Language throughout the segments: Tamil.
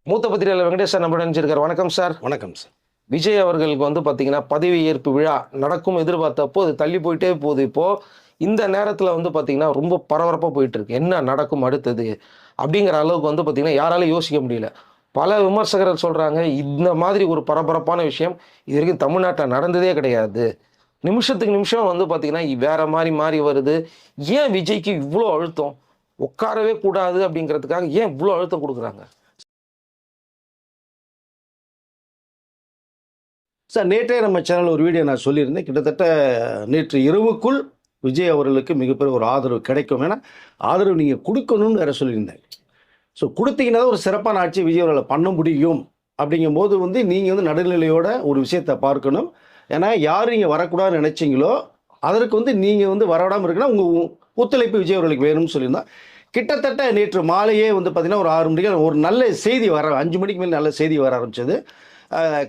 மூத்த பத்திரிகையாளர் வெங்கடேஷ் சார் நம்ம நினைச்சிருக்காரு. வணக்கம் சார். வணக்கம் சார். விஜய் அவர்களுக்கு பார்த்தீங்கன்னா பதவி ஏற்பு விழா நடக்கும் எதிர்பார்த்தப்போ அது தள்ளி போயிட்டே போகுது. இப்போ இந்த நேரத்தில் பார்த்தீங்கன்னா ரொம்ப பரபரப்பாக போயிட்டு இருக்கு. என்ன நடக்கும் அடுத்தது அப்படிங்கிற அளவுக்கு பார்த்தீங்கன்னா யாராலும் யோசிக்க முடியல. பல விமர்சகர்கள் சொல்றாங்க இந்த மாதிரி ஒரு பரபரப்பான விஷயம் இது வரைக்கும் தமிழ்நாட்டில் நடந்ததே கிடையாது. நிமிஷத்துக்கு நிமிஷம் பார்த்தீங்கன்னா வேற மாதிரி மாறி வருது. ஏன் விஜய்க்கு இவ்வளோ அழுத்தம்? உட்காரவே கூடாது அப்படிங்கிறதுக்காக ஏன் இவ்வளோ அழுத்தம் கொடுக்குறாங்க? சார், நேற்றே நம்ம சேனல் ஒரு வீடியோ நான் சொல்லியிருந்தேன். கிட்டத்தட்ட நேற்று இரவுக்குள் விஜய் அவர்களுக்கு மிகப்பெரிய ஒரு ஆதரவு கிடைக்கும். ஏன்னா ஆதரவு நீங்கள் கொடுக்கணும்னு வேற சொல்லியிருந்தேன். ஸோ கொடுத்தீங்கன்னா ஒரு சிறப்பான ஆட்சி விஜய் அவர்களை பண்ண முடியும். அப்படிங்கும்போது நீங்கள் நடுநிலையோட ஒரு விஷயத்தை பார்க்கணும். ஏன்னா யார் நீங்கள் வரக்கூடாதுன்னு நினைச்சிங்களோ அதற்கு நீங்கள் வரவிடாமல் இருக்குன்னா உங்கள் ஒத்துழைப்பு விஜய் அவர்களுக்கு வேணும்னு சொல்லியிருந்தோம். கிட்டத்தட்ட நேற்று மாலையே பார்த்தீங்கன்னா ஒரு 6 மணிக்கு ஒரு நல்ல செய்தி 5 மணிக்கு மேலே நல்ல செய்தி வர ஆரம்பிச்சது.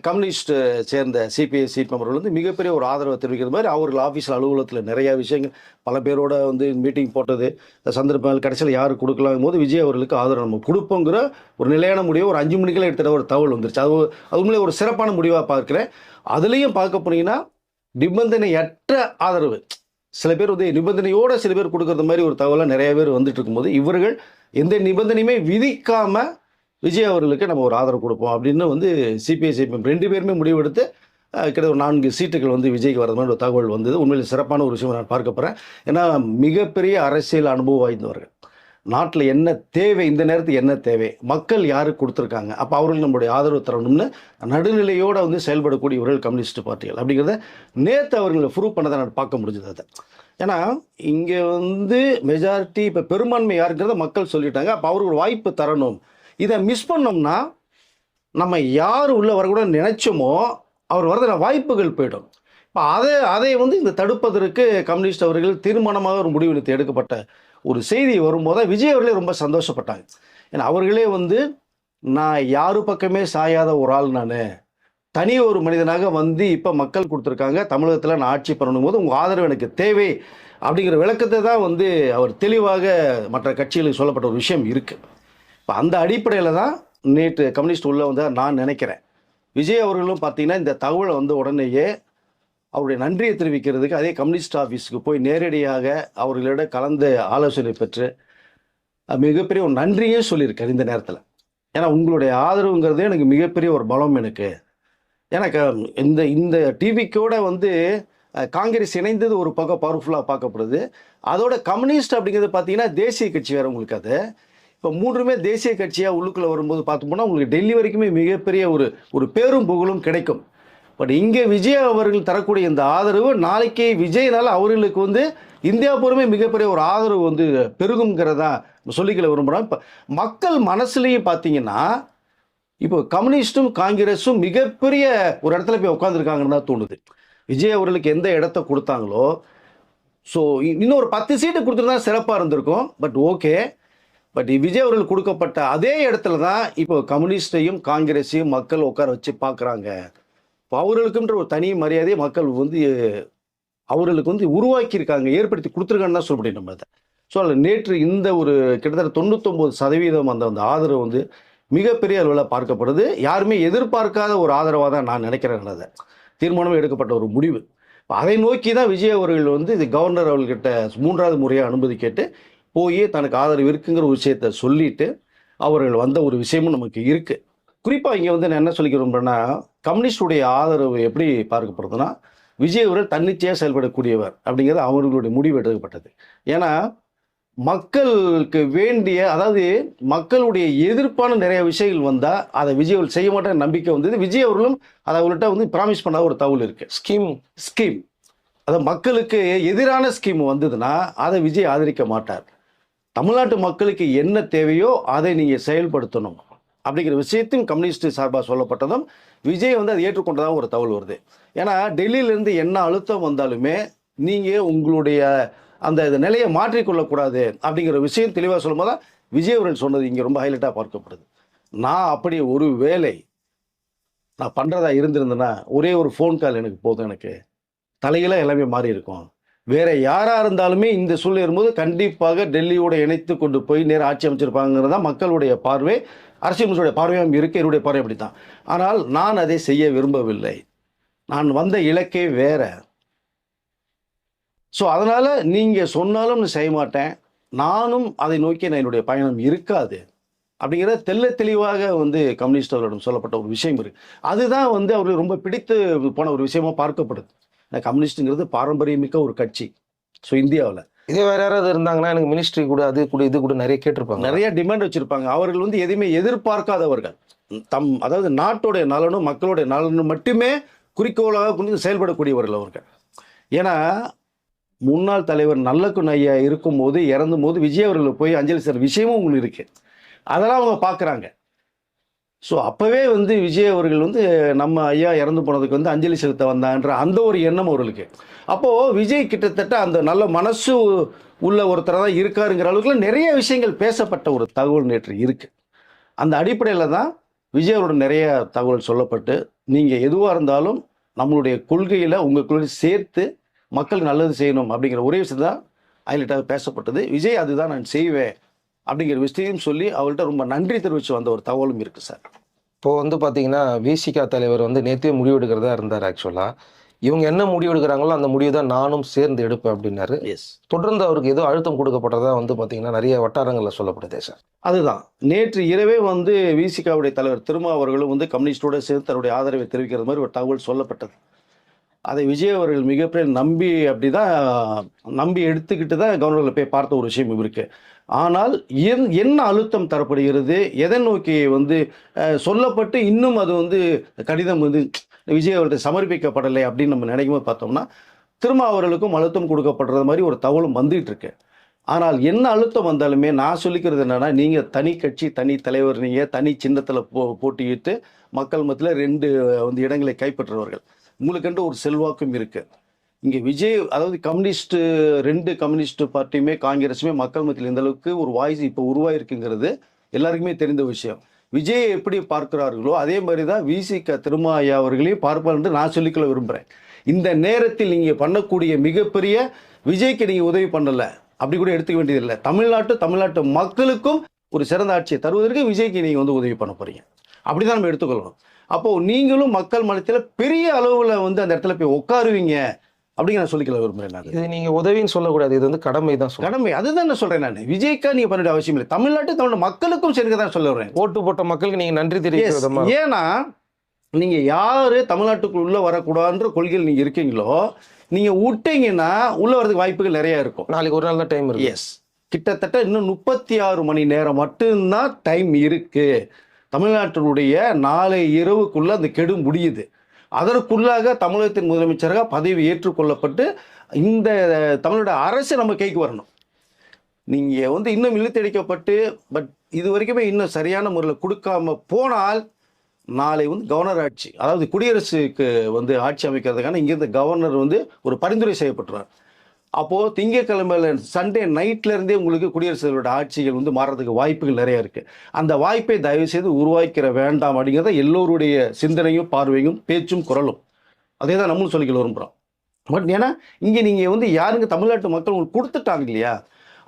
கம்யூனிஸ்ட் சேர்ந்த சிபிஐ சீட் மெம்பர்கள் மிகப்பெரிய ஒரு ஆதரவை தெரிவிக்கிற மாதிரி அவர்கள் ஆஃபீஸில் அலுவலகத்தில் நிறையா விஷயங்கள் பல பேரோட மீட்டிங் போட்டது சந்தர்ப்பங்கள் கடைசியில் யார் கொடுக்கலாம் போது விஜய் அவர்களுக்கு ஆதரவு நம்ம கொடுப்போங்கிற ஒரு நிலையான முடிவை ஒரு 5 மணிக்கெல்லாம் எடுத்துகிட்ட ஒரு தகவல் வந்துருச்சு. அது உண்மையிலே ஒரு சிறப்பான முடிவாக பார்க்குறேன். அதுலேயும் பார்க்க போனீங்கன்னா நிபந்தனையற்ற ஆதரவு. சில பேர் நிபந்தனையோடு சில பேர் கொடுக்குறது மாதிரி ஒரு தகவலாக நிறைய பேர் வந்துட்டு இருக்கும்போது இவர்கள் எந்த நிபந்தனையுமே விதிக்காமல் விஜய் அவர்களுக்கு நம்ம ஒரு ஆதரவு கொடுப்போம் அப்படின்னு சிபிஐ சிபிஎம் 2 பேருமே முடிவெடுத்து கிட்ட ஒரு 4 சீட்டுகள் விஜய்க்கு வரது மாதிரி ஒரு தகவல் வந்தது. உண்மையில் சிறப்பான ஒரு விஷயம் நான் பார்க்க போகிறேன். ஏன்னா மிகப்பெரிய அரசியல் அனுபவம் வாய்ந்தவர்கள். நாட்டில் என்ன தேவை, இந்த நேரத்துக்கு என்ன தேவை, மக்கள் யாருக்கு கொடுத்துருக்காங்க, அப்போ அவர்கள் நம்மளுடைய ஆதரவு தரணும்னு நடுநிலையோடு செயல்படக்கூடியவர்கள் கம்யூனிஸ்ட் பார்ட்டிகள் அப்படிங்கிறத நேற்று அவர்களை ப்ரூவ் பண்ணதை நான் பார்க்க முடிஞ்சது. அதை ஏன்னா இங்கே மெஜாரிட்டி இப்போ பெரும்பான்மை யாருங்கிறத மக்கள் சொல்லிட்டாங்க. அப்போ அவர்கள் வாய்ப்பு தரணும். இதை மிஸ் பண்ணோம்னா நம்ம யார் உள்ளே வரக்கூட நினைச்சோமோ அவர் வரதுல வாய்ப்புகள் போயிடும். இப்போ அதை இந்த தடுப்பதற்கு கம்யூனிஸ்ட் அவர்கள் தீர்மானமாக ஒரு முடிவு எடுக்கப்பட்ட ஒரு செய்தி வரும்போது விஜய் அவர்களே ரொம்ப சந்தோஷப்பட்டாங்க. ஏன்னா அவர்களே நான் யாரு பக்கமே சாயாத ஒரு ஆள், நான் தனி ஒரு மனிதனாக இப்போ மக்கள் கொடுத்துருக்காங்க, தமிழகத்தில் நான் ஆட்சி பண்ணணும் போது உங்கள் ஆதரவு எனக்கு தேவை அப்படிங்கிற விளக்கத்தை தான் அவர் தெளிவாக மற்ற கட்சிகளுக்கு சொல்லப்பட்ட ஒரு விஷயம் இருக்குது. இப்போ அந்த அடிப்படையில் தான் நேற்று கம்யூனிஸ்ட் உள்ளே நான் நினைக்கிறேன். விஜய் அவர்களும் பார்த்தீங்கன்னா இந்த தகவலை உடனேயே அவருடைய நன்றியை தெரிவிக்கிறதுக்கு அதே கம்யூனிஸ்ட் ஆஃபீஸுக்கு போய் நேரடியாக அவர்களிடம் கலந்து ஆலோசனை பெற்று மிகப்பெரிய ஒரு நன்றியே சொல்லியிருக்காரு இந்த நேரத்தில். ஏன்னா உங்களுடைய ஆதரவுங்கிறதே எனக்கு மிகப்பெரிய ஒரு பலம். எனக்கு எனக்கு இந்த டிவிக்கோட காங்கிரஸ் இணைந்தது ஒரு பக்கம் பவர்ஃபுல்லாக பார்க்கப்படுது. அதோட கம்யூனிஸ்ட் அப்படிங்கிறது பார்த்தீங்கன்னா தேசிய கட்சி வேறு உங்களுக்கு. அது இப்போ 3மே தேசிய கட்சியாக உள்ளுக்குள்ளே வரும்போது பார்த்தோம்னா உங்களுக்கு டெல்லி வரைக்குமே மிகப்பெரிய ஒரு பேரும் புகழும் கிடைக்கும். பட் இங்கே விஜய் அவர்கள் தரக்கூடிய இந்த ஆதரவு நாளைக்கு விஜய்னால அவர்களுக்கு இந்தியா பூர்வமே மிகப்பெரிய ஒரு ஆதரவு பெருகுங்கிறதா சொல்லிக்கல விரும்புகிறோம். இப்போ மக்கள் மனசுலேயும் பார்த்தீங்கன்னா இப்போ கம்யூனிஸ்டும் காங்கிரஸும் மிகப்பெரிய ஒரு இடத்துல போய் உட்காந்துருக்காங்கன்னு தான் தோணுது. விஜய் அவர்களுக்கு எந்த இடத்த கொடுத்தாங்களோ ஸோ இன்னும் ஒரு 10 சீட்டு கொடுத்துருந்தா சிறப்பாக இருந்திருக்கும். பட் ஓகே, பட் விஜய் அவர்கள் கொடுக்கப்பட்ட அதே இடத்துல தான் இப்போ கம்யூனிஸ்டையும் காங்கிரஸையும் மக்கள் உட்கார வச்சு பார்க்குறாங்க. இப்போ அவர்களுக்குன்ற ஒரு தனி மரியாதையை மக்கள் அவர்களுக்கு உருவாக்கியிருக்காங்க, ஏற்படுத்தி கொடுத்துருக்கான்னு தான் சொல்ல முடியும் நம்ம அதை. ஸோ அதில் நேற்று இந்த ஒரு கிட்டத்தட்ட 99% அந்த ஆதரவு மிகப்பெரிய அளவில் பார்க்கப்படுது. யாருமே எதிர்பார்க்காத ஒரு ஆதரவாக தான் நான் நினைக்கிறேன். அதை தீர்மானமே எடுக்கப்பட்ட ஒரு முடிவு. அதை நோக்கி தான் விஜய் அவர்கள் இது கவர்னர் அவர்கிட்ட 3வது முறையாக அனுமதி கேட்டு போய் தனக்கு ஆதரவு இருக்குங்கிற ஒரு விஷயத்தை சொல்லிட்டு அவர்கள் வந்த ஒரு விஷயமும் நமக்கு இருக்குது. குறிப்பாக இங்கே நான் என்ன சொல்லிக்கிறோம்னா கம்யூனிஸ்டுடைய ஆதரவு எப்படி பார்க்கப்படுதுன்னா விஜய் அவர்கள் தன்னிச்சையாக செயல்படக்கூடியவர் அப்படிங்கிறது அவர்களுடைய முடிவு எடுக்கப்பட்டது. ஏன்னா மக்களுக்கு வேண்டிய, அதாவது மக்களுடைய எதிர்ப்பான நிறைய விஷயங்கள் வந்தால் அதை விஜய் அவர்கள் செய்ய மாட்டேன் நம்பிக்கை விஜய் அவர்களும் அதை அவர்கள்ட்ட ப்ராமிஸ் பண்ணாத ஒரு தகவல் இருக்குது. ஸ்கீம் அதாவது மக்களுக்கு எதிரான ஸ்கீம் வந்ததுன்னா அதை விஜய் ஆதரிக்க மாட்டார். தமிழ்நாட்டு மக்களுக்கு என்ன தேவையோ அதை நீங்கள் செயல்படுத்தணும் அப்படிங்கிற விஷயத்தையும் கம்யூனிஸ்ட் சார்பாக சொல்லப்பட்டதும் விஜய் அதை ஏற்றுக்கொண்டதாக ஒரு தகவல் வருது. ஏன்னா டெல்லியிலேருந்து என்ன அழுத்தம் வந்தாலுமே நீங்கள் உங்களுடைய அந்த நிலையை மாற்றிக்கொள்ளக்கூடாது அப்படிங்கிற விஷயம் தெளிவாக சொல்லும்போது தான் விஜய் அவர்கள் சொன்னது இங்கே ரொம்ப ஹைலைட்டாக பார்க்கப்படுது. நான் அப்படி ஒரு வேலை நான் பண்ணுறதா இருந்திருந்தேன்னா ஒரே ஒரு ஃபோன் கால் எனக்கு போதும், எனக்கு தலையில எல்லாமே மாறி இருக்கும். வேற யாராக இருந்தாலுமே இந்த சூழ்நிலை இருக்கும்போது கண்டிப்பாக டெல்லியோட இணைத்து கொண்டு போய் நேரம் ஆட்சி அமைச்சிருப்பாங்கிறது தான் மக்களுடைய பார்வை. அரசியலுடைய பார்வையும் இருக்குது, என்னுடைய பார்வை அப்படி தான். ஆனால் நான் அதை செய்ய விரும்பவில்லை. நான் வந்த இலக்கே வேற. ஸோ அதனால் நீங்கள் சொன்னாலும் நான் செய்ய மாட்டேன், நானும் அதை நோக்கி நான் என்னுடைய பயணம் இருக்காது அப்படிங்கிற தெள்ள தெளிவாக வந்து கம்யூனிஸ்ட் அவர்களிடம் சொல்லப்பட்ட ஒரு விஷயம் இருக்குது. அதுதான் வந்து அவர்களுக்கு ரொம்ப பிடித்து போன ஒரு விஷயமா பார்க்கப்படுது. கம்யூனிஸ்ட்டுங்கிறது பாரம்பரியமிக்க ஒரு கட்சி. ஸோ இந்தியாவில் இதே வேற யாராவது இருந்தாங்கன்னா எனக்கு மினிஸ்ட்ரி கூட அது கூட இது கூட நிறைய கேட்டிருப்பாங்க, நிறைய டிமாண்ட் வச்சுருப்பாங்க. அவர்கள் வந்து எதையுமே எதிர்பார்க்காதவர்கள். அதாவது நாட்டுடைய நலனும் மக்களுடைய நலனும் மட்டுமே குறிக்கோளாக கொண்டு செயல்படக்கூடியவர்கள் அவர்கள். ஏன்னா முன்னாள் தலைவர் நல்லக்குன் ஐயா இருக்கும்போது இறந்தும் போது விஜய் அவர்கள் போய் அஞ்சலி செலுத்துற விஷயமும் உங்களுக்கு இருக்குது. அதெல்லாம் அவங்க பார்க்குறாங்க. ஸோ அப்போவே வந்து விஜய் அவர்கள் வந்து நம்ம ஐயா இறந்து போனதுக்கு வந்து அஞ்சலி செலுத்த வந்தான்ற அந்த ஒரு எண்ணம் அவர்களுக்கு. அப்போது விஜய் கிட்டத்தட்ட அந்த நல்ல மனசு உள்ள ஒருத்தர் தான் இருக்காருங்கிற அளவுக்குலாம் நிறைய விஷயங்கள் பேசப்பட்ட ஒரு தகவல் நேற்று இருக்குது. அந்த அடிப்படையில் தான் விஜய் அவரோட நிறைய தகவல் சொல்லப்பட்டு, நீங்கள் எதுவாக இருந்தாலும் நம்மளுடைய கொள்கையில் உங்கள் கொள்கை சேர்த்து மக்கள் நல்லது செய்யணும் அப்படிங்கிற ஒரே விஷயம் தான் ஹைலைட்டாக பேசப்பட்டது. விஜய் அதுதான் நான் செய்வேன் அப்படிங்கிற விஷயத்தையும் சொல்லி அவர்கிட்ட ரொம்ப நன்றி தெரிவித்து வந்த ஒரு தகவலும் இருக்குது சார். இப்போது வந்து பார்த்தீங்கன்னா விசிகா தலைவர் வந்து நேற்றே முடிவெடுக்கிறதா இருந்தார். ஆக்சுவலாக இவங்க என்ன முடிவு எடுக்கிறாங்களோ அந்த முடிவு தான் நானும் சேர்ந்து எடுப்பேன் அப்படின்னாரு. எஸ், தொடர்ந்து அவருக்கு ஏதோ அழுத்தம் கொடுக்கப்பட்டதா வந்து பார்த்தீங்கன்னா நிறைய வட்டாரங்களில் சொல்லப்படுதே சார். அதுதான் நேற்று இரவே வந்து விசிகாவுடைய தலைவர் திருமா அவர்களும் வந்து கம்யூனிஸ்டோட சேர்ந்து தன்னுடைய ஆதரவை தெரிவிக்கிற மாதிரி ஒரு தகவல் சொல்லப்பட்டது. அதை விஜய் அவர்கள் மிகப்பெரிய நம்பி எடுத்துக்கிட்டு தான் கவர்னரில் போய் பார்த்த ஒரு விஷயம் இருக்குது. ஆனால் என்ன அழுத்தம் தரப்படுகிறது, எதை நோக்கி வந்து சொல்லப்பட்டு இன்னும் அது வந்து கடிதம் வந்து விஜய் அவர்கள் சமர்ப்பிக்கப்படலை அப்படின்னு நம்ம நினைக்கும் போது பார்த்தோம்னா திருமா அவர்களுக்கும் அழுத்தம் கொடுக்கப்படுறது மாதிரி ஒரு தகவலும் வந்துகிட்டு இருக்கு. ஆனால் என்ன அழுத்தம் வந்தாலுமே நான் சொல்லிக்கிறது என்னன்னா, நீங்கள் தனி கட்சி தனி தலைவர், நீங்கள் தனி சின்னத்தில் போட்டியிட்டு மக்கள் மத்தியில் 2 வந்து இடங்களை கைப்பற்றுறவர்கள், உங்களுக்கென்று ஒரு செல்வாக்கும் இருக்குது. இங்கே விஜய் அதாவது கம்யூனிஸ்ட் 2 கம்யூனிஸ்ட் பார்ட்டியுமே காங்கிரஸுமே மக்கள் மத்தியில் இந்த அளவுக்கு ஒரு வாய்ஸ் இப்போ உருவாயிருக்குங்கிறது எல்லாருக்குமே தெரிந்த விஷயம். விஜயை எப்படி பார்க்கிறார்களோ அதே மாதிரி தான் விசிக திருமா ஐயா அவர்களையும் பார்ப்பார் என்று நான் சொல்லிக்கொள்ள விரும்புகிறேன். இந்த நேரத்தில் நீங்கள் பண்ணக்கூடிய மிகப்பெரிய விஜய்க்கு நீங்கள் உதவி பண்ணலை அப்படி கூட எடுத்துக்க வேண்டியதில்லை. தமிழ்நாட்டு மக்களுக்கும் ஒரு சிறந்த ஆட்சியை தருவதற்கு விஜய்க்கு நீங்கள் வந்து உதவி பண்ண போகிறீங்க, அப்படி தான் நம்ம எடுத்துக்கொள்ளணும். அப்போது நீங்களும் மக்கள் மனத்தில் பெரிய அளவில் வந்து அந்த இடத்துல போய் உட்காருவீங்க அப்படிங்கிற நான் சொல்லிக்கல விரும்புகிறேன். இது நீங்கள் உதவின்னு சொல்லக்கூடாது, இது வந்து கடமை தான். கடமை அதுதான் நான் சொல்கிறேன். நான் விஜய்க்கா நீங்கள் பண்ண வேண்டிய அவசியம் இல்லை, தமிழ் மக்களுக்கும் சேர்க்க தான் சொல்ல வரேன். ஓட்டு போட்ட மக்களுக்கு நீங்கள் நன்றி தெரிவிக்கிறதா. ஏன்னா நீங்கள் யார் தமிழ்நாட்டுக்குள்ள உள்ளே வரக்கூடாதுன்ற கொள்கையில் நீங்கள் இருக்கீங்களோ நீங்கள் விட்டீங்கன்னா உள்ளே வரதுக்கு வாய்ப்புகள் நிறையா இருக்கும். நாளைக்கு ஒரு நாள் தான் டைம் இருக்கு. எஸ், கிட்டத்தட்ட இன்னும் 36 மணி நேரம் மட்டும்தான் டைம் இருக்குது. தமிழ்நாட்டினுடைய நாளை இரவுக்குள்ளே அந்த கெடு முடியுது. அதற்குள்ளாக தமிழகத்தின் முதலமைச்சராக பதவி ஏற்றுக்கொள்ளப்பட்டு இந்த தமிழோட அரசு நம்ம கைக்கு வரணும். நீங்கள் வந்து இன்னும் இழுத்தடிக்கப்பட்டு இது வரைக்குமே இன்னும் சரியான முறையில் கொடுக்காம போனால் நாளை வந்து கவர்னர் ஆட்சி, அதாவது குடியரசுக்கு வந்து ஆட்சி அமைக்கிறதுக்கான இங்கேருந்து கவர்னர் வந்து ஒரு பரிந்துரை செய்யப்பட்டுறார். அப்போது திங்கட்கிழமையில் சண்டே நைட்லேருந்தே உங்களுக்கு குடியரசுகளோட ஆட்சிகள் வந்து மாறுறதுக்கு வாய்ப்புகள் நிறையா இருக்குது. அந்த வாய்ப்பை தயவுசெய்து உருவாக்கிற வேண்டாம் அப்படிங்கிறத எல்லோருடைய சிந்தனையும் பார்வையும் பேச்சும் குரலும் அதே தான் நம்மளும் சொல்லிக்கல விரும்புகிறோம். பட் ஏன்னா இங்கே நீங்கள் வந்து யாருங்க தமிழ்நாட்டு மக்கள் உங்களுக்கு கொடுத்துட்டாங்க இல்லையா,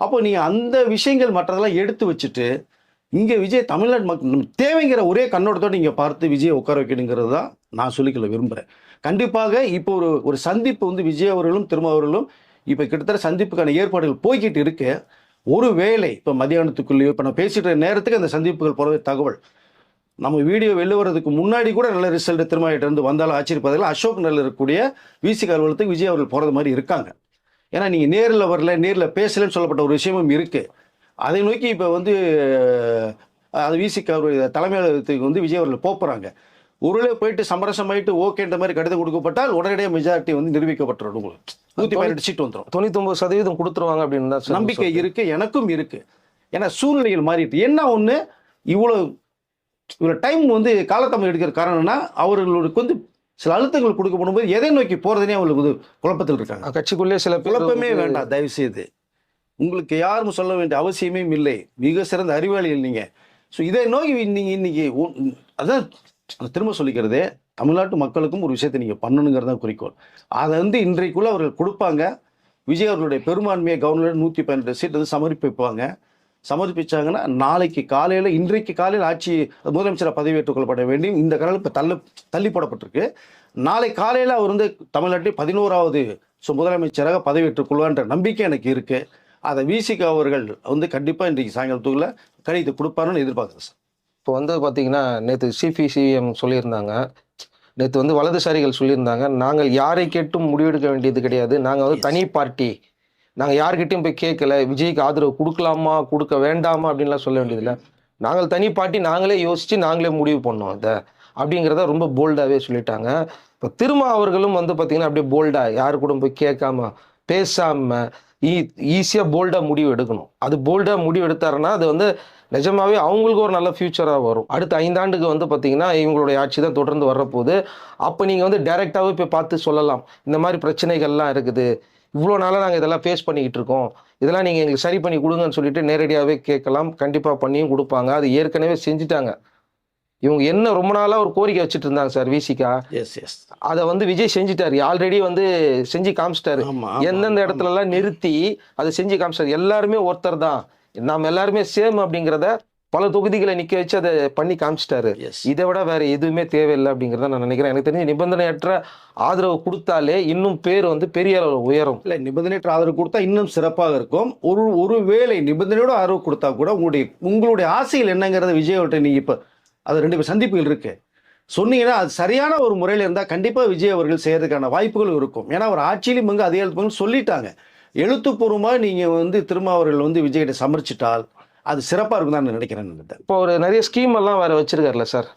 அப்போ நீங்கள் அந்த விஷயங்கள் மற்றதெல்லாம் எடுத்து வச்சுட்டு இங்கே விஜய் தமிழ்நாட்டு மக்கள் தேவைங்கிற ஒரே கண்ணோட்டத்தோடு நீங்கள் பார்த்து விஜயை உட்கார வைக்கணுங்கிறது தான் நான் சொல்லிக்கல விரும்புகிறேன். கண்டிப்பாக இப்போ ஒரு சந்திப்பு வந்து விஜய் அவர்களும் திரும்ப அவர்களும் இப்போ கிட்டத்தட்ட சந்திப்புக்கான ஏற்பாடுகள் போய்கிட்டு இருக்கு. ஒரு வேளை இப்போ மதியானத்துக்குள்ளேயோ இப்போ நான் பேசிகிற நேரத்துக்கு அந்த சந்திப்புகள் போகிற தகவல் நம்ம வீடியோ வெளில வர்றதுக்கு முன்னாடி கூட நல்ல ரிசல்ட் திருமாயிட்ட இருந்து வந்தாலும் ஆச்சரியப்பதில் அசோக் நகரில் இருக்கக்கூடிய விசிக அலுவலகத்துக்கு விஜய் அவர்கள் போகிறது மாதிரி இருக்காங்க. ஏன்னா நீங்கள் நேரில் வரல நேரில் பேசலன்னு சொல்லப்பட்ட ஒரு விஷயமும் இருக்குது. அதை நோக்கி இப்போ வந்து அது விசிக தலைமை அலுவலகத்துக்கு வந்து விஜய் அவர்கள் போகிறாங்க. ஒருவேளை போயிட்டு சமரசமாயிட்டு ஓகேன்ற மாதிரி கடிதம் கொடுக்கப்பட்டால் உடனடியாக மெஜாரிட்டி வந்து நிரூபிக்கப்பட்டுரும். உங்களுக்கு 118 சீட் வந்துடும், 99% கொடுத்துருவாங்க அப்படின்னு தான் நம்பிக்கை இருக்கு, எனக்கும் இருக்கு. ஏன்னா சூழ்நிலைகள் மாறிட்டு என்ன ஒன்று இவ்வளோ டைம் வந்து காலத்தமிழ் எடுக்கிற காரணம்னா அவர்களுக்கு வந்து சில அழுத்தங்கள் கொடுக்கப்படும் போது எதை நோக்கி போகிறதுனே அவங்களுக்கு வந்து குழப்பத்தில் இருக்காங்க. கட்சிக்குள்ளே சில குழப்பமே வேண்டாம் தயவுசெய்து, உங்களுக்கு யாரும் சொல்ல வேண்டிய அவசியமே இல்லை, மிக சிறந்த அறிவாளிகள் நீங்கள். ஸோ இதை நோக்கி நீங்கள் இன்னைக்கு அதான் திரும்ப சொல்லிக்கிறதே, தமிழ்நாட்டு மக்களுக்கும் ஒரு விஷயத்தை நீங்கள் பண்ணணுங்கிறது தான் குறிக்கோள். அதை வந்து இன்றைக்குள்ளே அவர்கள் கொடுப்பாங்க. விஜய் அவர்களுடைய பெரும்பான்மையை கவர்னர் 118 சீட் வந்து சமர்ப்பிப்பாங்க. சமர்ப்பிச்சாங்கன்னா நாளைக்கு காலையில் இன்றைக்கு காலையில் ஆட்சி முதலமைச்சராக பதவியேற்றுக் கொள்ளப்பட வேண்டியும் இந்த கனல் இப்போ தள்ளி போடப்பட்டிருக்கு. நாளை காலையில் அவர் வந்து தமிழ்நாட்டில் 11வது முதலமைச்சராக பதவியேற்றுக் கொள்வார்ன்ற நம்பிக்கை எனக்கு இருக்கு. அதை விசிக அவர்கள் வந்து கண்டிப்பாக இன்றைக்கு சாயங்காலத்துக்குள்ள கடிதத்தை கொடுப்பாருன்னு எதிர்பார்க்குறேன் சார். இப்போ வந்து பார்த்தீங்கன்னா நேற்று சிபிசிஎம் சொல்லியிருந்தாங்க, நேற்று வந்து வலதுசாரிகள் சொல்லியிருந்தாங்க, நாங்கள் யாரை கேட்டும் முடிவெடுக்க வேண்டியது கிடையாது, நாங்கள் வந்து தனி பார்ட்டி, நாங்கள் யார்கிட்டையும் போய் கேட்கல, விஜய்க்கு ஆதரவு கொடுக்கலாமா கொடுக்க வேண்டாமா அப்படின்லாம் சொல்ல வேண்டியதில்லை, நாங்கள் தனி பார்ட்டி, நாங்களே யோசித்து நாங்களே முடிவு பண்ணோம் அதை அப்படிங்கிறத ரொம்ப போல்டாகவே சொல்லிட்டாங்க. இப்போ திருமா அவர்களும் வந்து பார்த்தீங்கன்னா அப்படியே போல்டாக யாரு கூட போய் கேட்காம பேசாமல் ஈஸியாக போல்டாக முடிவு எடுக்கணும். அது போல்டாக முடிவு எடுத்தாருன்னா அது வந்து நிஜமாவே அவங்களுக்கு ஒரு நல்ல ஃபியூச்சராக வரும். அடுத்த 5 ஆண்டுக்கு வந்து பார்த்தீங்கன்னா இவங்களுடைய ஆட்சி தான் தொடர்ந்து வர்றப்போது. அப்போ நீங்கள் வந்து டைரெக்டாகவே போய் பார்த்து சொல்லலாம், இந்த மாதிரி பிரச்சனைகள்லாம் இருக்குது, இவ்வளோ நாளாக நாங்கள் இதெல்லாம் ஃபேஸ் பண்ணிக்கிட்டு இருக்கோம், இதெல்லாம் நீங்கள் எங்களுக்கு சரி பண்ணி கொடுங்கன்னு சொல்லிட்டு நேரடியாகவே கேட்கலாம். கண்டிப்பாக பண்ணியும் கொடுப்பாங்க. அது ஏற்கனவே செஞ்சுட்டாங்க. இவங்க என்ன ரொம்ப நாளாக ஒரு கோரிக்கை வச்சுட்டு இருந்தாங்க சார் விசிகா, அதை வந்து விஜய் செஞ்சுட்டாரு. ஆல்ரெடி வந்து செஞ்சு காமிச்சிட்டாரு. எந்தெந்த இடத்துலலாம் நிறுத்தி அதை செஞ்சு காமிச்சிட்டாரு. எல்லாருமே ஒருத்தர் தான், நாம் எல்லாருமே சேம் அப்படிங்கிறத பல தொகுதிகளை நிற்க வச்சு அதை பண்ணி காமிச்சிட்டாரு. இதை விட வேற எதுவுமே தேவையில்லை அப்படிங்கிறத நான் நினைக்கிறேன். எனக்கு தெரிஞ்சு நிபந்தனையற்ற ஆதரவு கொடுத்தாலே இன்னும் பேர் வந்து பெரிய அளவில் உயரும். இல்லை, நிபந்தனையற்ற ஆதரவு கொடுத்தா இன்னும் சிறப்பாக இருக்கும். ஒரு வேளை நிபந்தனையோட ஆதரவு கொடுத்தா கூட உங்களுடைய ஆசைகள் என்னங்கிறத விஜய்கிட்ட நீங்கள் இப்போ அது 2 பேர் சந்திப்புகள் இருக்கு சொன்னீங்கன்னா அது சரியான ஒரு முறையில் இருந்தால் கண்டிப்பாக விஜய் அவர்கள் செய்யறதுக்கான வாய்ப்புகள் இருக்கும். ஏன்னா அவர் ஆட்சியிலும் இங்கே அதிகாரத்துக்கு சொல்லிட்டாங்க. எழுத்துப்பூர்வமாக நீங்கள் வந்து திருமாவர்கள் வந்து விஜய்கிட்ட சமர்ச்சிட்டால் அது சிறப்பாக இருக்கும் தான் நினைக்கிறேன். இப்போ ஒரு நிறைய ஸ்கீம் எல்லாம் வேற வச்சிருக்காருல்ல சார்,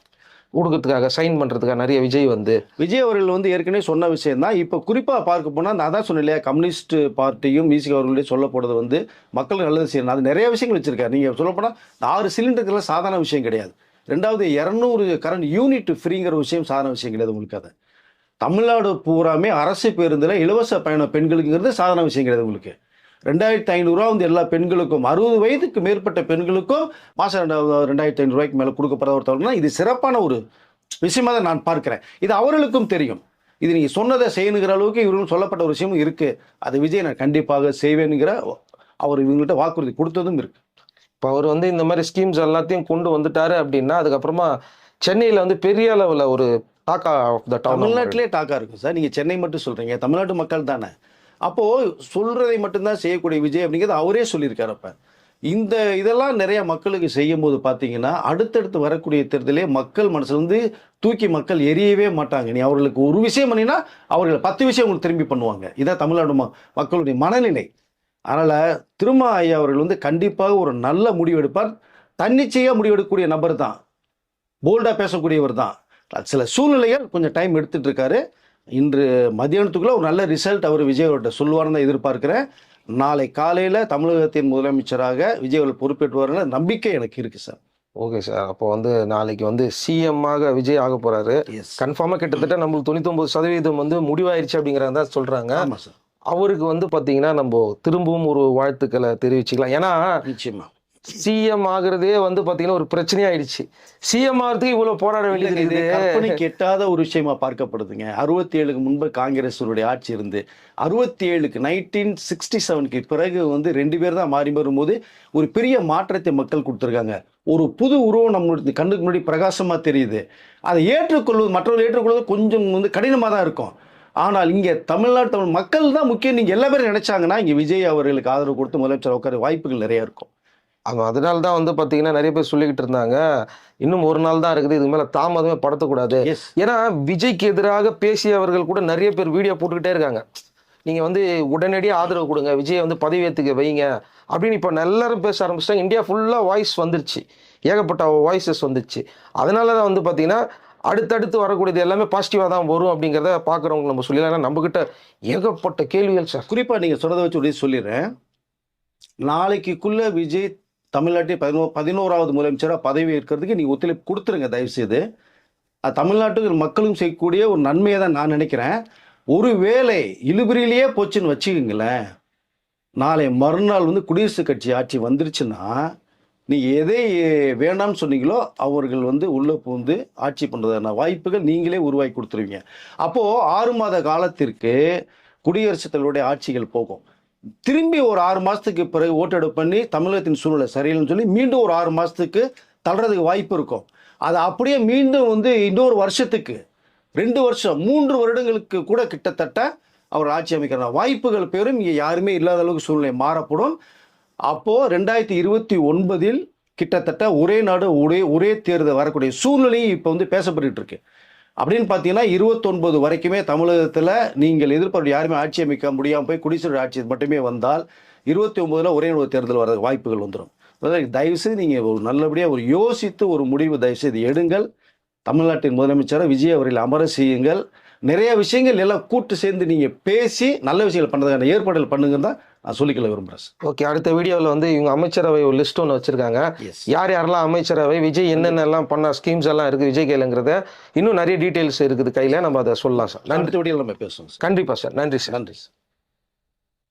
கொடுக்கறதுக்காக சைன் பண்ணுறதுக்காக நிறைய விஜய் அவர்கள் வந்து ஏற்கனவே சொன்ன விஷயம் தான். இப்போ குறிப்பாக பார்க்க போனால் நான் அதான் சொன்னேன் இல்லையா, கம்யூனிஸ்ட் பார்ட்டியும் விசிக அவர்களுடைய சொல்லப்படுறது வந்து மக்களுக்கு நல்லது செய்யணும். அது நிறைய விஷயங்கள் வச்சிருக்காரு. நீங்கள் சொல்லப்போனால் 6 சிலிண்டருக்கெல்லாம் சாதாரண விஷயம் கிடையாது. 2வது 200 கரண்ட் யூனிட் ஃப்ரீங்கிற விஷயம் சாதாரண விஷயம் கிடையாது. உங்களுக்கு அதை தமிழ்நாடு பூராமே அரசு பேருந்தில் இலவச பயணம் பெண்களுக்குங்கிறது சாதாரண விஷயம் கிடையாது. உங்களுக்கு 2500 ரூபா வந்து எல்லா பெண்களுக்கும் 60 வயதுக்கு மேற்பட்ட பெண்களுக்கும் மாதம் 2500 ரூபாய்க்கு மேலே கொடுக்கப்படுற ஒரு தகவல்னா இது சிறப்பான ஒரு விஷயமாக தான் நான் பார்க்கிறேன். இது அவர்களுக்கும் தெரியும். இது நீங்கள் சொன்னதை செய்யணுங்கிற அளவுக்கு இவர்களும் சொல்லப்பட்ட ஒரு விஷயமும் இருக்குது. அது விஜய் நான் கண்டிப்பாக செய்வேனுங்கிற அவர் இவங்கள்ட்ட வாக்குறுதி கொடுத்ததும் இருக்குது. இப்போ அவர் வந்து இந்த மாதிரி ஸ்கீம்ஸ் எல்லாத்தையும் கொண்டு வந்துட்டாரு அப்படின்னா அதுக்கப்புறமா சென்னையில் வந்து பெரிய அளவில் ஒரு டாக்கா ஆஃப் த டவுன், தமிழ்நாட்டிலே டாக்கா இருக்கும் சார். நீங்கள் சென்னை மட்டும் சொல்கிறீங்க, தமிழ்நாட்டு மக்கள் தானே. அப்போது சொல்கிறதை மட்டும்தான் செய்யக்கூடிய விஜய் அப்படிங்கிறது அவரே சொல்லியிருக்காரு. அப்போ இதெல்லாம் நிறைய மக்களுக்கு செய்யும் போது பார்த்தீங்கன்னா அடுத்தடுத்து வரக்கூடிய தேர்தலே மக்கள் மனசுல வந்து தூக்கி மக்கள் எரியவே மாட்டாங்க. நீ அவர்களுக்கு ஒரு விஷயம் பண்ணினா அவர்கள் 10 விஷயம் உங்களுக்கு திரும்பி பண்ணுவாங்க. இதான் தமிழ்நாடு மக்களுடைய மனநிலை. அதனால் திருமா ஐயா அவர்கள் வந்து கண்டிப்பாக ஒரு நல்ல முடிவு எடுப்பார். தன்னிச்சையாக முடிவெடுக்கக்கூடிய நபர் தான், போல்டாக பேசக்கூடியவர் தான். சில சூழ்நிலைகள் கொஞ்சம் டைம் எடுத்துகிட்டு இருக்காரு. இன்று மதியானத்துக்குள்ளே ஒரு நல்ல ரிசல்ட் அவர் விஜய் அவர்கிட்ட சொல்லுவார்னு தான் எதிர்பார்க்குறேன். நாளை காலையில் தமிழகத்தின் முதலமைச்சராக விஜய் அவர்கள் பொறுப்பேற்றுவார்னு நம்பிக்கை எனக்கு இருக்குது சார். Okay sir. அப்போ வந்து நாளைக்கு வந்து சிஎம்மாக விஜய் ஆக போகிறாரு. கன்ஃபார்மாக கிட்டத்தட்ட நம்மளுக்கு 99% வந்து முடிவாயிருச்சு அப்படிங்கிறத தான் சொல்கிறாங்க. ஆமாம் சார். அவருக்கு வந்து பார்த்தீங்கன்னா நம்ம திரும்பவும் ஒரு வாழ்த்துக்களை தெரிவிச்சுக்கலாம். ஏன்னா நிச்சயமா சிஎம் ஆகுறதே வந்து பார்த்தீங்கன்னா ஒரு பிரச்சனையாயிடுச்சு. சிஎம் ஆகிறதுக்கு இவ்வளோ போராட வேண்டியது இது கற்பனைக்கு எட்டாத ஒரு விஷயமா பார்க்கப்படுதுங்க. 67க்கு முன்பு காங்கிரஸுடைய ஆட்சி இருந்து 67க்கு 1967க்கு பிறகு வந்து 2 பேர் தான் மாறி வரும்போது ஒரு பெரிய மாற்றத்தை மக்கள் கொடுத்துருக்காங்க. ஒரு புது உருவம் நம்மளுடைய கண்ணுக்கு முன்னாடி பிரகாசமாக தெரியுது. அதை ஏற்றுக்கொள்வது, மற்றவர்கள் ஏற்றுக்கொள்வது கொஞ்சம் வந்து கடினமாக தான் இருக்கும். ஆனால் இங்கே தமிழ்நாட்டு தமிழ் மக்கள் தான் முக்கியம். நீங்கள் எல்லா பேரும் நினைச்சாங்கன்னா இங்கே விஜய் அவர்களுக்கு ஆதரவு கொடுத்து முதலமைச்சர் உட்கார வாய்ப்புகள் நிறையா இருக்கும். அதனால தான் வந்து பார்த்தீங்கன்னா நிறைய பேர் சொல்லிக்கிட்டு இருந்தாங்க, இன்னும் ஒரு நாள் தான் இருக்குது, இதுக்கு மேலே தாமதமே படுத்தக்கூடாது. ஏன்னா விஜய்க்கு எதிராக பேசியவர்கள் கூட நிறைய பேர் வீடியோ போட்டுக்கிட்டே இருக்காங்க. நீங்கள் வந்து உடனடியாக ஆதரவு கொடுங்க, விஜயை வந்து பதவியேற்றுக்க வைங்க அப்படின்னு இப்போ எல்லாரும் பேச ஆரம்பிச்சிட்டாங்க. இந்தியா ஃபுல்லாக வாய்ஸ் வந்துருச்சு, ஏகப்பட்ட வாய்ஸஸ் வந்துச்சு. அதனால தான் வந்து பார்த்தீங்கன்னா அடுத்தடுத்து வரக்கூடியது எல்லாமே பாசிட்டிவாக தான் வரும் அப்படிங்கிறத பார்க்குறவங்க நம்ம சொல்லிடலாம். ஏன்னா நம்மக்கிட்ட ஏகப்பட்ட கேள்விகள் சார். குறிப்பாக நீங்கள் சொன்னதை வச்சு உடனே சொல்லிடுறேன். நாளைக்குள்ளே விஜய் தமிழ்நாட்டில் 11வது முதலமைச்சராக பதவி ஏற்கிறதுக்கு நீங்கள் ஒத்துழைப்பு கொடுத்துருங்க தயவுசெய்து. அது தமிழ்நாட்டுக்கு மக்களும் செய்யக்கூடிய ஒரு நன்மையை தான் நான் நினைக்கிறேன். ஒரு வேளை இழுபறியிலேயே போச்சுன்னு வச்சுக்கோங்களேன், நாளை மறுநாள் வந்து குடியரசுக் கட்சி ஆட்சி வந்துருச்சுன்னா நீங்கள் எதை வேண்டாம்னு சொன்னீங்களோ அவர்கள் வந்து உள்ளே புகுந்து ஆட்சி பண்ணுறதான வாய்ப்புகள் நீங்களே உருவாக்கி கொடுத்துருவீங்க. அப்போது 6 மாத காலத்திற்கு குடியரசுத் தலைவருடைய ஆட்சிகள் போகும். திரும்பி ஒரு 6 மாதத்துக்கு பிறகு ஓட்டெடுப்பு பண்ணி தமிழகத்தின் சூழ்நிலை சரியில்லைன்னு சொல்லி மீண்டும் ஒரு 6 மாதத்துக்கு தள்ளுறதுக்கு வாய்ப்பு இருக்கும். அது அப்படியே மீண்டும் வந்து இன்னொரு வருஷத்துக்கு 2 வருஷம் 3 வருடங்களுக்கு கூட கிட்டத்தட்ட அவர் ஆட்சி அமைக்கிற வாய்ப்புகள் பெரும் இங்கே யாருமே இல்லாத அளவுக்கு சூழ்நிலை மாறப்படும். அப்போது 2029 கிட்டத்தட்ட ஒரே நாடு ஒரே தேர்தல் வரக்கூடிய சூழ்நிலையும் இப்போ வந்து பேசப்பட்டு இருக்கு. அப்படின்னு பார்த்தீங்கன்னா 29 வரைக்குமே தமிழகத்தில் நீங்கள் எதிர்பார்ப்பு யாருமே ஆட்சி அமைக்க முடியாமல் போய் குடிசை ஆட்சி மட்டுமே வந்தால் 29 ஒரே நாடு தேர்தல் வர வாய்ப்புகள் வந்துடும். தயவுசெய்து நீங்கள் ஒரு நல்லபடியாக ஒரு யோசித்து ஒரு முடிவு தயவுசெய்து எடுங்கள். தமிழ்நாட்டின் முதலமைச்சரை விஜய் அவர்கள் அமர செய்யுங்கள். நிறைய விஷயங்கள் எல்லாம் கூட்டு சேர்ந்து நீங்கள் பேசி நல்ல விஷயங்கள் பண்ணுறதுக்கான ஏற்பாடுகள் பண்ணுங்கன்னு தான் நான் சொல்லிக்கல விரும்புகிறேன். ஓகே, அடுத்த வீடியோவில் வந்து இவங்க அமைச்சரவை ஒரு லிஸ்ட் ஒன்று வச்சுருக்காங்க. யார் யாரெல்லாம் அமைச்சரவை, விஜய் என்னென்னலாம் பண்ண ஸ்கீம்ஸ் எல்லாம் இருக்குது விஜய் கையிலங்கிறத இன்னும் நிறைய டீட்டெயில்ஸ் இருக்குது கையில், நம்ம அதை சொல்லலாம் சார். அடுத்த வீடியோவில் நம்ம பேசுவோம். கண்டிப்பாக சார். நன்றி சார். நன்றி சார்.